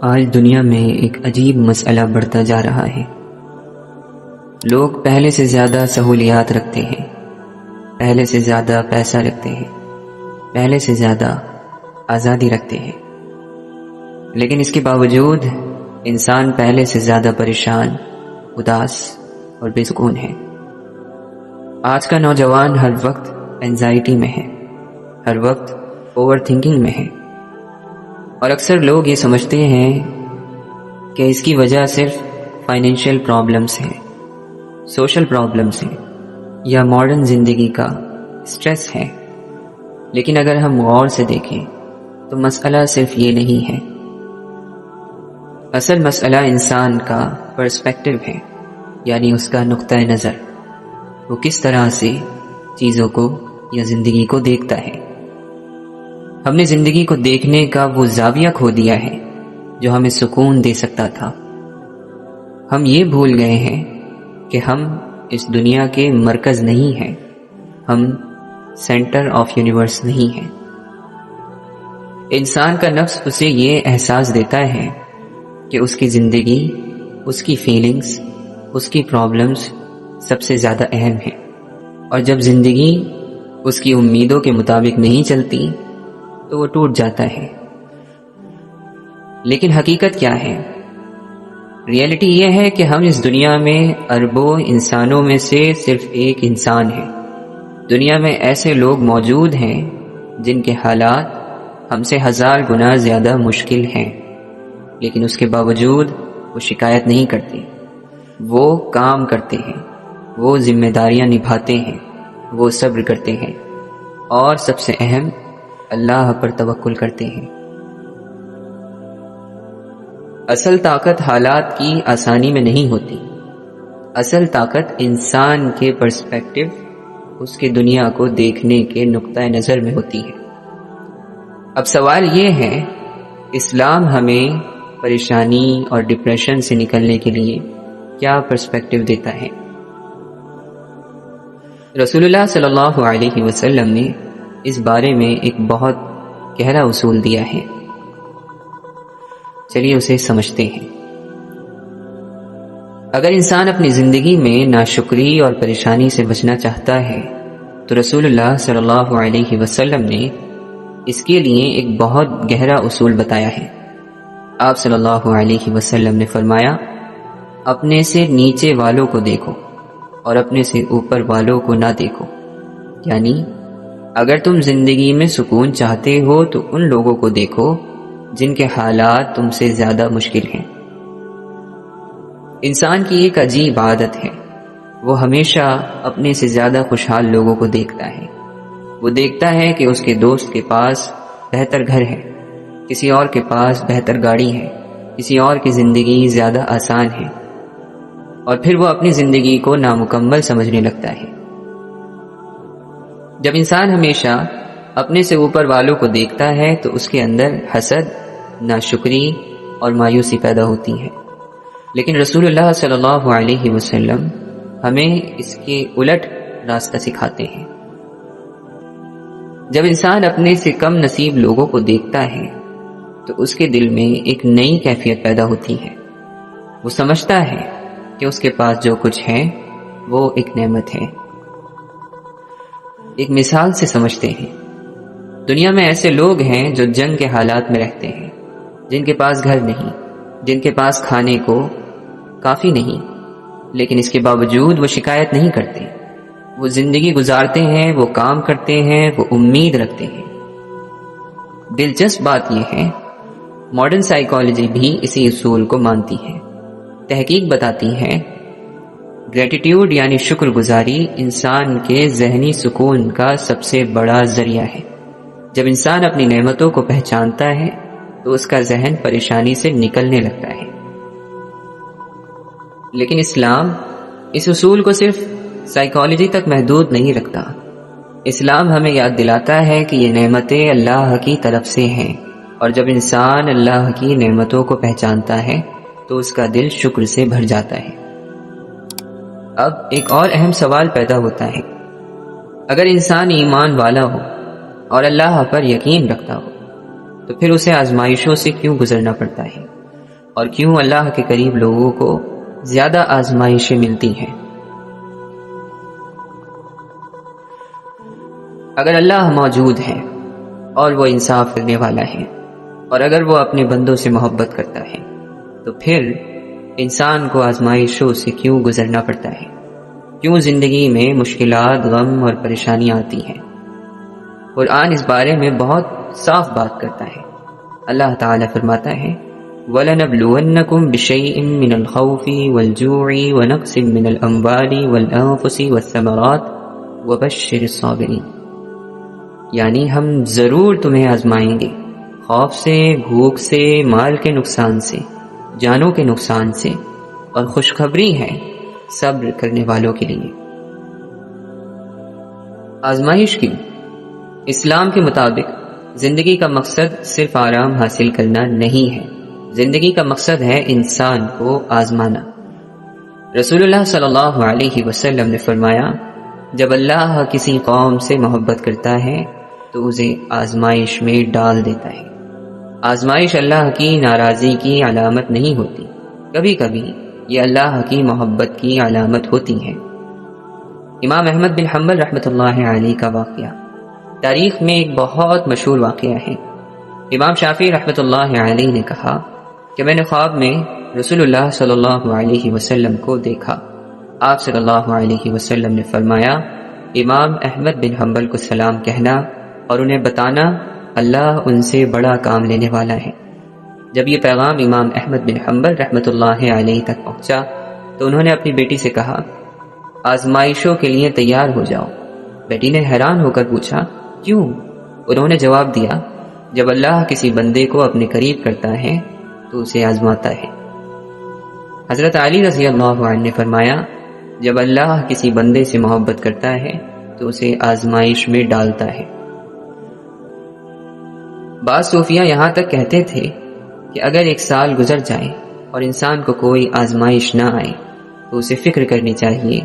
آج دنیا میں ایک عجیب مسئلہ بڑھتا جا رہا ہے۔ لوگ پہلے سے زیادہ سہولیات رکھتے ہیں، پہلے سے زیادہ پیسہ رکھتے ہیں، پہلے سے زیادہ آزادی رکھتے ہیں، لیکن اس کے باوجود انسان پہلے سے زیادہ پریشان، اداس اور بے سکون ہے۔ آج کا نوجوان ہر وقت اینزائٹی میں ہے، ہر وقت اوور تھنکنگ میں ہے، اور اکثر لوگ یہ سمجھتے ہیں کہ اس کی وجہ صرف فائنینشیل پرابلمز ہیں، سوشل پرابلمز ہیں یا ماڈرن زندگی کا سٹریس ہے۔ لیکن اگر ہم غور سے دیکھیں تو مسئلہ صرف یہ نہیں ہے۔ اصل مسئلہ انسان کا پرسپیکٹو ہے، یعنی اس کا نقطہ نظر، وہ کس طرح سے چیزوں کو یا زندگی کو دیکھتا ہے۔ ہم نے زندگی کو دیکھنے کا وہ زاویہ کھو دیا ہے جو ہمیں سکون دے سکتا تھا۔ ہم یہ بھول گئے ہیں کہ ہم اس دنیا کے مرکز نہیں ہیں، ہم سینٹر آف یونیورس نہیں ہیں۔ انسان کا نفس اسے یہ احساس دیتا ہے کہ اس کی زندگی، اس کی فیلنگز، اس کی پرابلمز سب سے زیادہ اہم ہیں، اور جب زندگی اس کی امیدوں کے مطابق نہیں چلتی تو وہ ٹوٹ جاتا ہے۔ لیکن حقیقت کیا ہے؟ ریئلٹی یہ ہے کہ ہم اس دنیا میں اربوں انسانوں میں سے صرف ایک انسان ہے۔ دنیا میں ایسے لوگ موجود ہیں جن کے حالات ہم سے 1000 گنا زیادہ مشکل ہیں، لیکن اس کے باوجود وہ شکایت نہیں کرتے، وہ کام کرتے ہیں، وہ ذمہ داریاں نبھاتے ہیں، وہ صبر کرتے ہیں، اور سب سے اہم، اللہ پر توکل کرتے ہیں۔ اصل طاقت حالات کی آسانی میں نہیں ہوتی، اصل طاقت انسان کے پرسپیکٹو، اس کے دنیا کو دیکھنے کے نقطہ نظر میں ہوتی ہے۔ اب سوال یہ ہے، اسلام ہمیں پریشانی اور ڈپریشن سے نکلنے کے لیے کیا پرسپیکٹو دیتا ہے؟ رسول اللہ صلی اللہ علیہ وسلم نے اس بارے میں ایک بہت گہرا اصول دیا ہے۔ چلیے اسے سمجھتے ہیں۔ اگر انسان اپنی زندگی میں ناشکری اور پریشانی سے بچنا چاہتا ہے تو رسول اللہ صلی اللہ علیہ وسلم نے اس کے لیے ایک بہت گہرا اصول بتایا ہے۔ آپ صلی اللہ علیہ وسلم نے فرمایا، اپنے سے نیچے والوں کو دیکھو اور اپنے سے اوپر والوں کو نہ دیکھو، یعنی اگر تم زندگی میں سکون چاہتے ہو تو ان لوگوں کو دیکھو جن کے حالات تم سے زیادہ مشکل ہیں۔ انسان کی ایک عجیب عادت ہے، وہ ہمیشہ اپنے سے زیادہ خوشحال لوگوں کو دیکھتا ہے۔ وہ دیکھتا ہے کہ اس کے دوست کے پاس بہتر گھر ہے، کسی اور کے پاس بہتر گاڑی ہے، کسی اور کی زندگی زیادہ آسان ہے، اور پھر وہ اپنی زندگی کو نامکمل سمجھنے لگتا ہے۔ جب انسان ہمیشہ اپنے سے اوپر والوں کو دیکھتا ہے تو اس کے اندر حسد، ناشکری اور مایوسی پیدا ہوتی ہے۔ لیکن رسول اللہ صلی اللہ علیہ وسلم ہمیں اس کے الٹ راستہ سکھاتے ہیں۔ جب انسان اپنے سے کم نصیب لوگوں کو دیکھتا ہے تو اس کے دل میں ایک نئی کیفیت پیدا ہوتی ہے۔ وہ سمجھتا ہے کہ اس کے پاس جو کچھ ہے وہ ایک نعمت ہے۔ ایک مثال سے سمجھتے ہیں۔ دنیا میں ایسے لوگ ہیں جو جنگ کے حالات میں رہتے ہیں، جن کے پاس گھر نہیں، جن کے پاس کھانے کو کافی نہیں، لیکن اس کے باوجود وہ شکایت نہیں کرتے۔ وہ زندگی گزارتے ہیں، وہ کام کرتے ہیں، وہ امید رکھتے ہیں۔ دلچسپ بات یہ ہے، ماڈرن سائیکالوجی بھی اسی اصول کو مانتی ہے۔ تحقیق بتاتی ہے، گریٹیٹیوڈ یعنی شکر گزاری انسان کے ذہنی سکون کا سب سے بڑا ذریعہ ہے۔ جب انسان اپنی نعمتوں کو پہچانتا ہے تو اس کا ذہن پریشانی سے نکلنے لگتا ہے۔ لیکن اسلام اس اصول کو صرف سائیکالوجی تک محدود نہیں رکھتا۔ اسلام ہمیں یاد دلاتا ہے کہ یہ نعمتیں اللہ کی طرف سے ہیں، اور جب انسان اللہ کی نعمتوں کو پہچانتا ہے تو اس کا دل شکر سے بھر جاتا ہے۔ اب ایک اور اہم سوال پیدا ہوتا ہے، اگر انسان ایمان والا ہو اور اللہ پر یقین رکھتا ہو تو پھر اسے آزمائشوں سے کیوں گزرنا پڑتا ہے؟ اور کیوں اللہ کے قریب لوگوں کو زیادہ آزمائشیں ملتی ہیں؟ اگر اللہ موجود ہے اور وہ انصاف کرنے والا ہے، اور اگر وہ اپنے بندوں سے محبت کرتا ہے، تو پھر انسان کو آزمائشوں سے کیوں گزرنا پڑتا ہے؟ کیوں زندگی میں مشکلات، غم اور پریشانیاں آتی ہیں؟ قرآن اس بارے میں بہت صاف بات کرتا ہے۔ اللہ تعالیٰ فرماتا ہے وَلَنَبْلُوَنَّكُمْ بِشَيْءٍ مِّنَ الْخَوْفِ وَالْجُوعِ وَنَقْصٍ مِّنَ الْأَمْوَالِ وَالْأَنفُسِ وَالثَّمَرَاتِ وَبَشِّرِ الصَّابِرِينَ، یعنی ہم ضرور تمہیں آزمائیں گے، خوف سے، بھوک سے، مال کے نقصان سے، جانوں کے نقصان سے، اور خوشخبری ہے صبر کرنے والوں کے لیے۔ آزمائش کیوں؟ اسلام کے مطابق زندگی کا مقصد صرف آرام حاصل کرنا نہیں ہے، زندگی کا مقصد ہے انسان کو آزمانا۔ رسول اللہ صلی اللہ علیہ وسلم نے فرمایا، جب اللہ کسی قوم سے محبت کرتا ہے تو اسے آزمائش میں ڈال دیتا ہے۔ آزمائش اللہ کی ناراضی کی علامت نہیں ہوتی، کبھی کبھی یہ اللہ کی محبت کی علامت ہوتی ہے۔ امام احمد بن حنبل رحمۃ اللہ علیہ کا واقعہ تاریخ میں ایک بہت مشہور واقعہ ہے۔ امام شافعی رحمۃ اللہ علیہ نے کہا کہ میں نے خواب میں رسول اللہ صلی اللہ علیہ وسلم کو دیکھا۔ آپ صلی اللہ علیہ وسلم نے فرمایا، امام احمد بن حنبل کو سلام کہنا اور انہیں بتانا اللہ ان سے بڑا کام لینے والا ہے۔ جب یہ پیغام امام احمد بن حنبل رحمۃ اللہ علیہ تک پہنچا تو انہوں نے اپنی بیٹی سے کہا، آزمائشوں کے لیے تیار ہو جاؤ۔ بیٹی نے حیران ہو کر پوچھا، کیوں؟ انہوں نے جواب دیا، جب اللہ کسی بندے کو اپنے قریب کرتا ہے تو اسے آزماتا ہے۔ حضرت علی رضی اللہ عنہ نے فرمایا، جب اللہ کسی بندے سے محبت کرتا ہے تو اسے آزمائش میں ڈالتا ہے۔ بعض صوفیہ یہاں تک کہتے تھے کہ اگر 1 سال گزر جائے اور انسان کو کوئی آزمائش نہ آئے تو اسے فکر کرنی چاہیے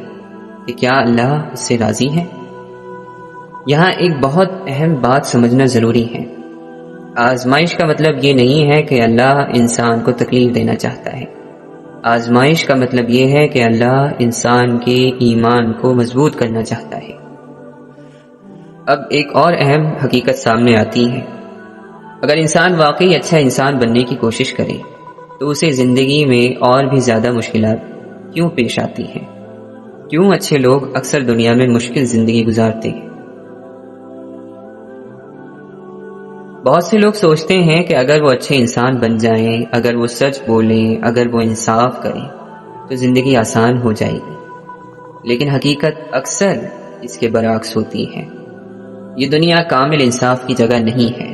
کہ کیا اللہ اس سے راضی ہے۔ یہاں ایک بہت اہم بات سمجھنا ضروری ہے۔ آزمائش کا مطلب یہ نہیں ہے کہ اللہ انسان کو تکلیف دینا چاہتا ہے۔ آزمائش کا مطلب یہ ہے کہ اللہ انسان کے ایمان کو مضبوط کرنا چاہتا ہے۔ اب ایک اور اہم حقیقت سامنے آتی ہے، اگر انسان واقعی اچھا انسان بننے کی کوشش کرے تو اسے زندگی میں اور بھی زیادہ مشکلات کیوں پیش آتی ہیں؟ کیوں اچھے لوگ اکثر دنیا میں مشکل زندگی گزارتے ہیں؟ بہت سے لوگ سوچتے ہیں کہ اگر وہ اچھے انسان بن جائیں، اگر وہ سچ بولیں، اگر وہ انصاف کریں تو زندگی آسان ہو جائے گی، لیکن حقیقت اکثر اس کے برعکس ہوتی ہے۔ یہ دنیا کامل انصاف کی جگہ نہیں ہے،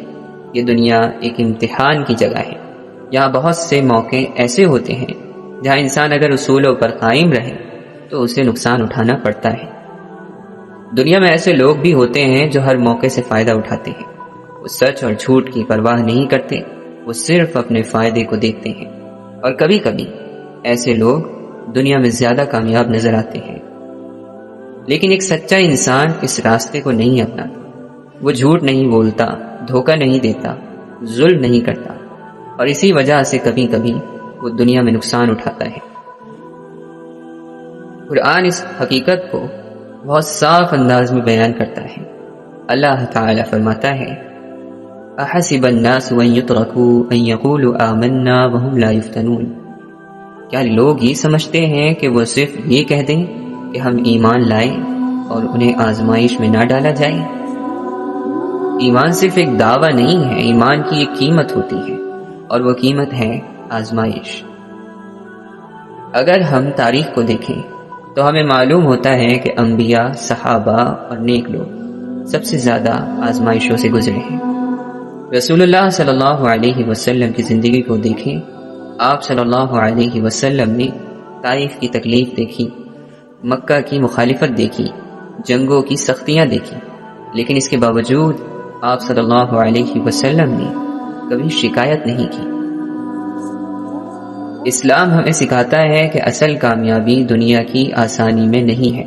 یہ دنیا ایک امتحان کی جگہ ہے۔ یہاں بہت سے موقع ایسے ہوتے ہیں جہاں انسان اگر اصولوں پر قائم رہے تو اسے نقصان اٹھانا پڑتا ہے۔ دنیا میں ایسے لوگ بھی ہوتے ہیں جو ہر موقع سے فائدہ اٹھاتے ہیں، وہ سچ اور جھوٹ کی پرواہ نہیں کرتے، وہ صرف اپنے فائدے کو دیکھتے ہیں، اور کبھی کبھی ایسے لوگ دنیا میں زیادہ کامیاب نظر آتے ہیں۔ لیکن ایک سچا انسان اس راستے کو نہیں اپناتا، وہ جھوٹ نہیں بولتا، دھوکہ نہیں دیتا، ظلم نہیں کرتا، اور اسی وجہ سے کبھی کبھی وہ دنیا میں نقصان اٹھاتا ہے۔ قرآن اس حقیقت کو بہت صاف انداز میں بیان کرتا ہے۔ اللہ تعالی فرماتا ہے، احسب الناس ان يتركوا ان يقولوا آمنا وهم لا يفتنون، کیا لوگ یہ سمجھتے ہیں کہ وہ صرف یہ کہہ دیں کہ ہم ایمان لائیں اور انہیں آزمائش میں نہ ڈالا جائے؟ ایمان صرف ایک دعویٰ نہیں ہے، ایمان کی ایک قیمت ہوتی ہے، اور وہ قیمت ہے آزمائش۔ اگر ہم تاریخ کو دیکھیں تو ہمیں معلوم ہوتا ہے کہ انبیاء، صحابہ اور نیک لوگ سب سے زیادہ آزمائشوں سے گزرے ہیں۔ رسول اللہ صلی اللہ علیہ وسلم کی زندگی کو دیکھیں، آپ صلی اللہ علیہ وسلم نے طائف کی تکلیف دیکھی، مکہ کی مخالفت دیکھی، جنگوں کی سختیاں دیکھی، لیکن اس کے باوجود آپ صلی اللہ علیہ وسلم نے کبھی شکایت نہیں کی۔ اسلام ہمیں سکھاتا ہے کہ اصل کامیابی دنیا کی آسانی میں نہیں ہے،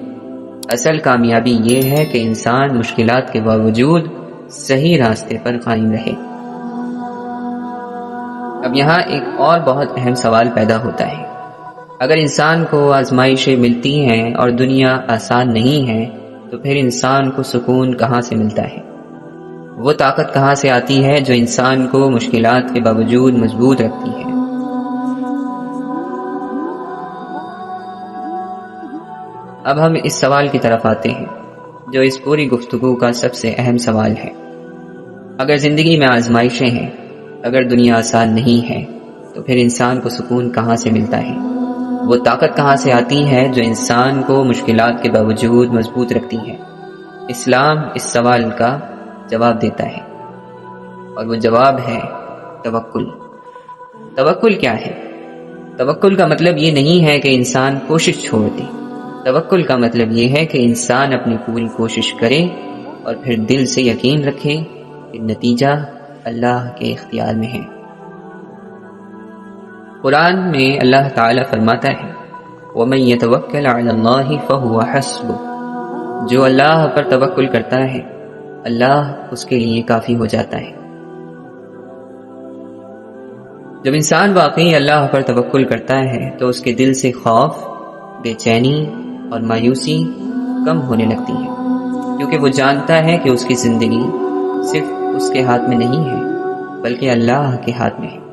اصل کامیابی یہ ہے کہ انسان مشکلات کے باوجود صحیح راستے پر قائم رہے۔ اب یہاں ایک اور بہت اہم سوال پیدا ہوتا ہے، اگر انسان کو آزمائشیں ملتی ہیں اور دنیا آسان نہیں ہے تو پھر انسان کو سکون کہاں سے ملتا ہے؟ وہ طاقت کہاں سے آتی ہے جو انسان کو مشکلات کے باوجود مضبوط رکھتی ہے؟ اب ہم اس سوال کی طرف آتے ہیں جو اس پوری گفتگو کا سب سے اہم سوال ہے۔ اگر زندگی میں آزمائشیں ہیں، اگر دنیا آسان نہیں ہے تو پھر انسان کو سکون کہاں سے ملتا ہے؟ وہ طاقت کہاں سے آتی ہے جو انسان کو مشکلات کے باوجود مضبوط رکھتی ہے؟ اسلام اس سوال کا جواب دیتا ہے، اور وہ جواب ہے توکل۔ توکل کیا ہے؟ توکل کا مطلب یہ نہیں ہے کہ انسان کوشش چھوڑ دے، توکل کا مطلب یہ ہے کہ انسان اپنی پوری کوشش کرے اور پھر دل سے یقین رکھے کہ نتیجہ اللہ کے اختیار میں ہے۔ قرآن میں اللہ تعالیٰ فرماتا ہے وَمَن يَتَوَكَّلْ عَلَى اللَّهِ فَهُوَ حَسْبُهُ، جو اللہ پر توکل کرتا ہے اللہ اس کے لیے کافی ہو جاتا ہے۔ جب انسان واقعی اللہ پر توکل کرتا ہے تو اس کے دل سے خوف، بے چینی اور مایوسی کم ہونے لگتی ہے، کیونکہ وہ جانتا ہے کہ اس کی زندگی صرف اس کے ہاتھ میں نہیں ہے بلکہ اللہ کے ہاتھ میں ہے۔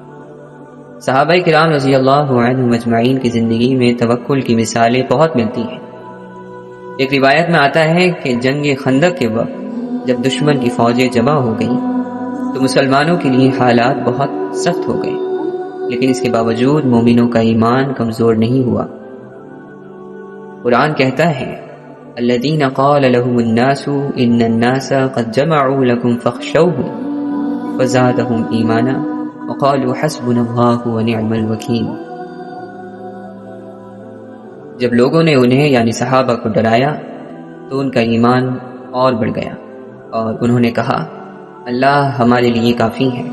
صحابہ کرام رضی اللہ عنہم اجمعین کی زندگی میں توکل کی مثالیں بہت ملتی ہیں۔ ایک روایت میں آتا ہے کہ جنگ خندق کے وقت جب دشمن کی فوجیں جمع ہو گئیں تو مسلمانوں کے لیے حالات بہت سخت ہو گئے، لیکن اس کے باوجود مومنوں کا ایمان کمزور نہیں ہوا۔ قرآن کہتا ہے الذین قال لهم الناس ان الناس قد جمعوا لكم فاخشوهم فزادهم ایمانا وقالوا حسبنا اللہ ونعم الوکیل۔ جب لوگوں نے انہیں یعنی صحابہ کو ڈرایا تو ان کا ایمان اور بڑھ گیا اور انہوں نے کہا اللہ ہمارے لیے کافی ہے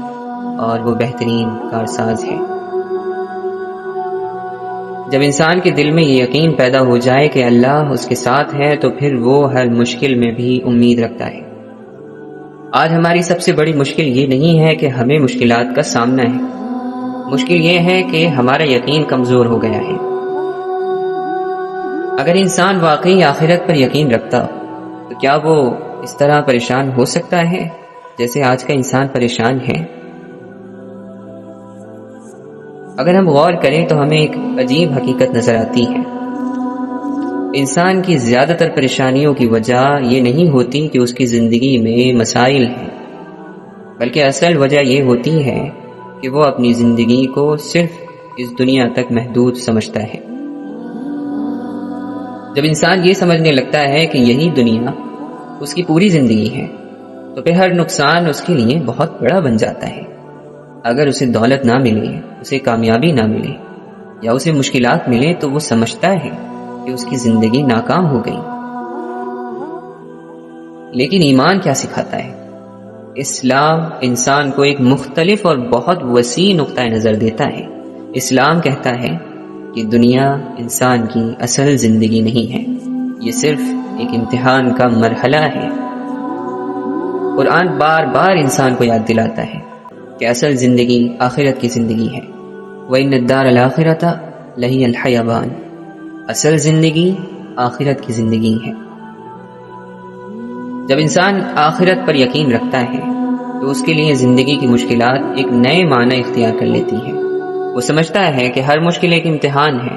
اور وہ بہترین کارساز ہے۔ جب انسان کے دل میں یہ یقین پیدا ہو جائے کہ اللہ اس کے ساتھ ہے تو پھر وہ ہر مشکل میں بھی امید رکھتا ہے۔ آج ہماری سب سے بڑی مشکل یہ نہیں ہے کہ ہمیں مشکلات کا سامنا ہے، مشکل یہ ہے کہ ہمارا یقین کمزور ہو گیا ہے۔ اگر انسان واقعی آخرت پر یقین رکھتا تو کیا وہ اس طرح پریشان ہو سکتا ہے جیسے آج کا انسان پریشان ہے؟ اگر ہم غور کریں تو ہمیں ایک عجیب حقیقت نظر آتی ہے۔ انسان کی زیادہ تر پریشانیوں کی وجہ یہ نہیں ہوتی کہ اس کی زندگی میں مسائل ہیں، بلکہ اصل وجہ یہ ہوتی ہے کہ وہ اپنی زندگی کو صرف اس دنیا تک محدود سمجھتا ہے۔ جب انسان یہ سمجھنے لگتا ہے کہ یہی دنیا اس کی پوری زندگی ہے تو پھر ہر نقصان اس کے لیے بہت بڑا بن جاتا ہے۔ اگر اسے دولت نہ ملے، اسے کامیابی نہ ملے یا اسے مشکلات ملے تو وہ سمجھتا ہے کہ اس کی زندگی ناکام ہو گئی۔ لیکن ایمان کیا سکھاتا ہے؟ اسلام انسان کو ایک مختلف اور بہت وسیع نقطہ نظر دیتا ہے۔ اسلام کہتا ہے کہ دنیا انسان کی اصل زندگی نہیں ہے، یہ صرف ایک امتحان کا مرحلہ ہے۔ قرآن بار بار انسان کو یاد دلاتا ہے کہ اصل زندگی آخرت کی زندگی ہے۔ وَإِنَّ الدَّارَ الْآخِرَةَ لَهِيَ الْحَيَوَانُ، اصل زندگی آخرت کی زندگی ہے۔ جب انسان آخرت پر یقین رکھتا ہے تو اس کے لیے زندگی کی مشکلات ایک نئے معنی اختیار کر لیتی ہیں۔ وہ سمجھتا ہے کہ ہر مشکل ایک امتحان ہے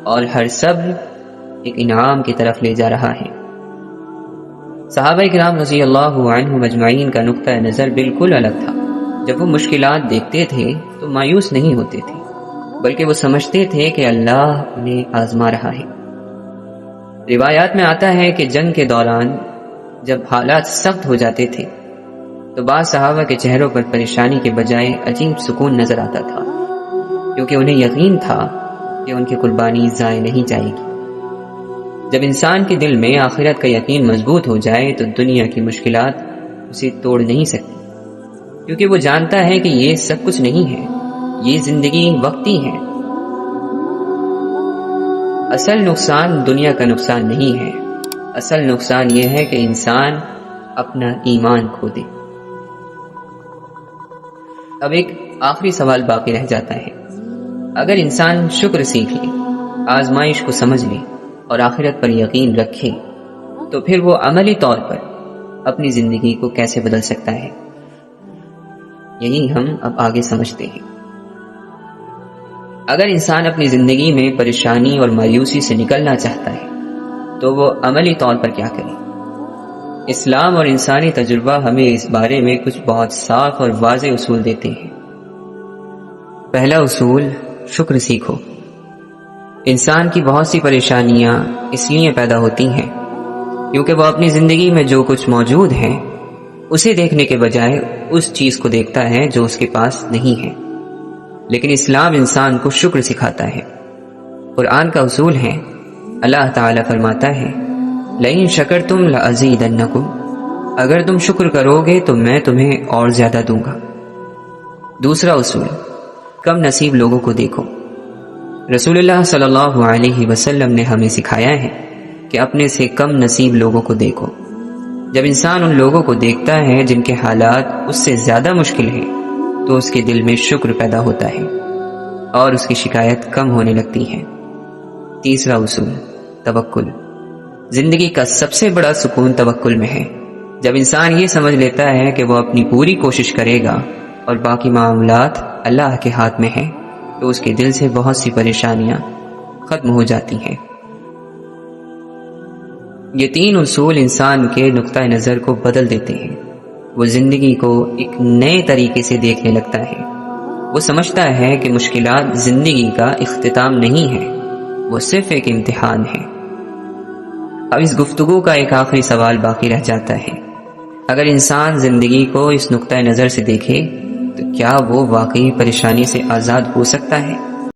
اور ہر صبر ایک انعام کی طرف لے جا رہا ہے۔ صحابہ کرام رضی اللہ عنہم اجمعین کا نقطہ نظر بالکل الگ تھا۔ جب وہ مشکلات دیکھتے تھے تو مایوس نہیں ہوتے تھے، بلکہ وہ سمجھتے تھے کہ اللہ انہیں آزما رہا ہے۔ روایات میں آتا ہے کہ جنگ کے دوران جب حالات سخت ہو جاتے تھے تو بعض صحابہ کے چہروں پر پریشانی کے بجائے عجیب سکون نظر آتا تھا، کیونکہ انہیں یقین تھا کہ ان کی قربانی ضائع نہیں جائے گی۔ جب انسان کے دل میں آخرت کا یقین مضبوط ہو جائے تو دنیا کی مشکلات اسے توڑ نہیں سکتی، کیونکہ وہ جانتا ہے کہ یہ سب کچھ نہیں ہے، یہ زندگی وقتی ہے۔ اصل نقصان دنیا کا نقصان نہیں ہے، اصل نقصان یہ ہے کہ انسان اپنا ایمان کھو دے۔ اب ایک آخری سوال باقی رہ جاتا ہے، اگر انسان شکر سیکھ لے، آزمائش کو سمجھ لے اور آخرت پر یقین رکھے تو پھر وہ عملی طور پر اپنی زندگی کو کیسے بدل سکتا ہے؟ یہی ہم اب آگے سمجھتے ہیں۔ اگر انسان اپنی زندگی میں پریشانی اور مایوسی سے نکلنا چاہتا ہے تو وہ عملی طور پر کیا کرے؟ اسلام اور انسانی تجربہ ہمیں اس بارے میں کچھ بہت صاف اور واضح اصول دیتے ہیں۔ پہلا اصول، شکر سیکھو۔ انسان کی بہت سی پریشانیاں اس لیے پیدا ہوتی ہیں کیونکہ وہ اپنی زندگی میں جو کچھ موجود ہے اسے دیکھنے کے بجائے اس چیز کو دیکھتا ہے جو اس کے پاس نہیں ہے۔ لیکن اسلام انسان کو شکر سکھاتا ہے۔ قرآن کا اصول ہے، اللہ تعالیٰ فرماتا ہے، لئن شکرتم لأزیدنکم، اگر تم شکر کرو گے تو میں تمہیں اور زیادہ دوں گا۔ دوسرا اصول، کم نصیب لوگوں کو دیکھو۔ رسول اللہ صلی اللہ علیہ وسلم نے ہمیں سکھایا ہے کہ اپنے سے کم نصیب لوگوں کو دیکھو۔ جب انسان ان لوگوں کو دیکھتا ہے جن کے حالات اس سے زیادہ مشکل ہیں تو اس کے دل میں شکر پیدا ہوتا ہے اور اس کی شکایت کم ہونے لگتی ہے۔ تیسرا اصول، توکل۔ زندگی کا سب سے بڑا سکون توکل میں ہے۔ جب انسان یہ سمجھ لیتا ہے کہ وہ اپنی پوری کوشش کرے گا اور باقی معاملات اللہ کے ہاتھ میں ہیں تو اس کے دل سے بہت سی پریشانیاں ختم ہو جاتی ہیں۔ یہ تین اصول انسان کے نقطہ نظر کو بدل دیتے ہیں۔ وہ زندگی کو ایک نئے طریقے سے دیکھنے لگتا ہے۔ وہ سمجھتا ہے کہ مشکلات زندگی کا اختتام نہیں ہے، وہ صرف ایک امتحان ہے۔ اب اس گفتگو کا ایک آخری سوال باقی رہ جاتا ہے، اگر انسان زندگی کو اس نقطہ نظر سے دیکھے تو کیا وہ واقعی پریشانی سے آزاد ہو سکتا ہے؟